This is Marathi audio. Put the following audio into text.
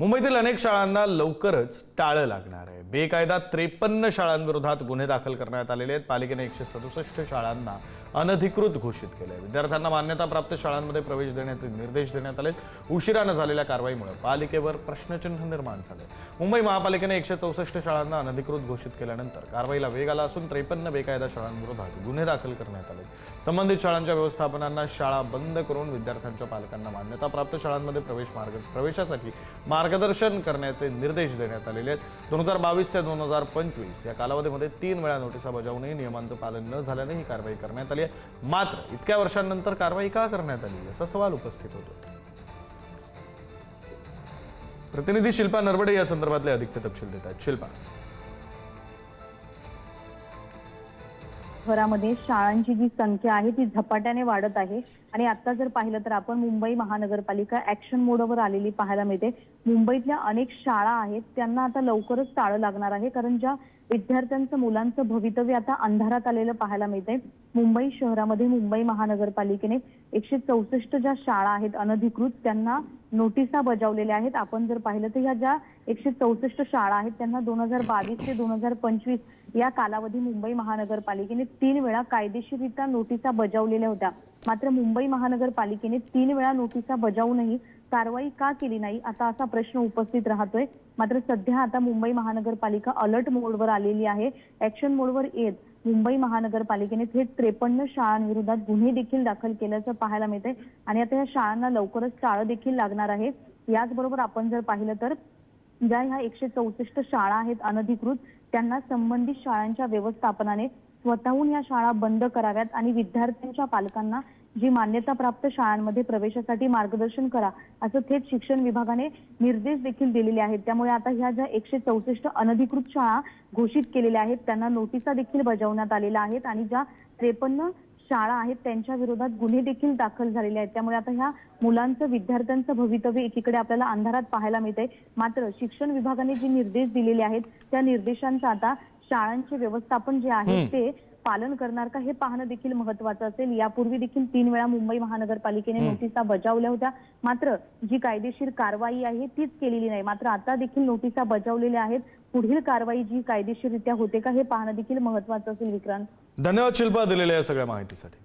मुंबईतील अनेक शाळांना लवकरच टाळं लागणार आहे। बेकायदा 53 शाळांविरोधात गुन्हे दाखल करण्यात आलेले आहेत। पालिकेने 167 शाळांना अनधिकृत घोषित केले आहे। विद्यार्थ्यांना मान्यताप्राप्त शाळांमध्ये प्रवेश देण्याचे निर्देश देण्यात आले। उशिराने झालेल्या कारवाईमुळे पालिकेवर प्रश्नचिन्ह निर्माण झाले। मुंबई महापालिकेने 164 शाळांना अनधिकृत घोषित केल्यानंतर कारवाईला वेग आला असून 53 बेकायदा शाळांविरोधात गुन्हे दाखल करण्यात आले। संबंधित शाळांच्या व्यवस्थापनांना शाळा बंद करून विद्यार्थ्यांच्या पालकांना मान्यताप्राप्त शाळांमध्ये प्रवेशासाठी मार्गदर्शन करण्याचे निर्देश देण्यात आलेले आहेत। 2022 ते 2025 या कालावधीमध्ये 3 वेळा नोटिसा बजावूनही नियमांचं पालन न झाल्याने ही कारवाई करण्यात आली आहे। मात्र इतक्या वर्षांनंतर कारवाई का करण्यात आली असा सवाल उपस्थित होतो। प्रतिनिधी शिल्पा नरवडे या संदर्भातले अधिकचे तपशील देतात। शिल्पा, शहरामध्ये शाळांची जी संख्या आहे ती झपाट्याने वाढत आहे आणि आता जर पाहिलं तर आपण मुंबई महानगरपालिका ऍक्शन मोडवर आलेली पाहायला मिळते। मुंबईतल्या अनेक शाळा आहेत त्यांना आता लवकरच टाळं लागणार आहे, कारण ज्या विद्यार्थ्यांचं मुलांचं भवितव्य आता अंधारात आलेलं पाहायला मिळते। मुंबई शहरामध्ये मुंबई महानगरपालिकेने 164 ज्या शाळा आहेत अनधिकृत त्यांना नोटिसा बजावलेल्या आहेत। आपण जर पाहिलं तर ह्या ज्या 164 शाळा आहेत त्यांना 2022 ते 2025 या कालावधी मुंबई महानगरपालिकेने 3 वेळा कायदेशीररित्या नोटिसा बजावलेल्या होत्या। मात्र मुंबई महानगरपालिकेने 3 वेळा नोटिसा बजावूनही कारवाई का केली नाही असा प्रश्न उपस्थित राहतोय। मात्र सध्या आता मुंबई महानगरपालिका अलर्ट मोडवर आलेली आहे। ऍक्शन मोडवर येत मुंबई महानगरपालिकेने थेट 53 शाळांविरोधात गुन्हे देखील दाखल केल्याचं पाहायला मिळतंय आणि आता या शाळांना लवकरच टाळं देखील लागणार आहे। याचबरोबर आपण जर पाहिलं तर ज्या ह्या 164 शाळा आहेत अनधिकृत त्यांना संबंधित शाळांच्या व्यवस्थापनाने स्वतःहून या शाळा बंद कराव्यात आणि विद्यार्थ्यांच्या पालकांना जी मान्यताप्राप्त शाळांमध्ये प्रवेशासाठी मार्गदर्शन करा असं थेट शिक्षण विभागाने निर्देश देखील दिलेले आहेत। त्यामुळे आता ह्या ज्या 164 अनधिकृत शाळा घोषित केलेल्या आहेत त्यांना नोटिसा देखील बजावण्यात आलेल्या आहेत आणि ज्या 53 शाळा आहेत त्यांच्या विरोधात गुन्हे देखील दाखल झालेले आहेत। त्यामुळे आता ह्या मुलांचं विद्यार्थ्यांचं भवितव्य एकीकडे आपल्याला अंधारात पाहायला मिळते। मात्र शिक्षण विभागाने जे निर्देश दिलेले आहेत त्या निर्देशांचं आता शाळांचे व्यवस्थापन जे आहे ते पालन करणार का हे पाहणं देखील महत्त्वाचं असेल। यापूर्वी देखील 3 वेळा मुंबई महानगरपालिकेने नोटिसा बजावल्या होत्या, मात्र जी कायदेशीर कारवाई आहे तीच केलेली नाही। मात्र आता देखील नोटिसा बजावलेल्या आहेत, पुढील कारवाई जी कायदेशीररित्या होते का हे पाहणं देखील महत्त्वाचं असेल। विक्रांत, धन्यवाद शिल्पा दिलेल्या या सगळ्या माहितीसाठी।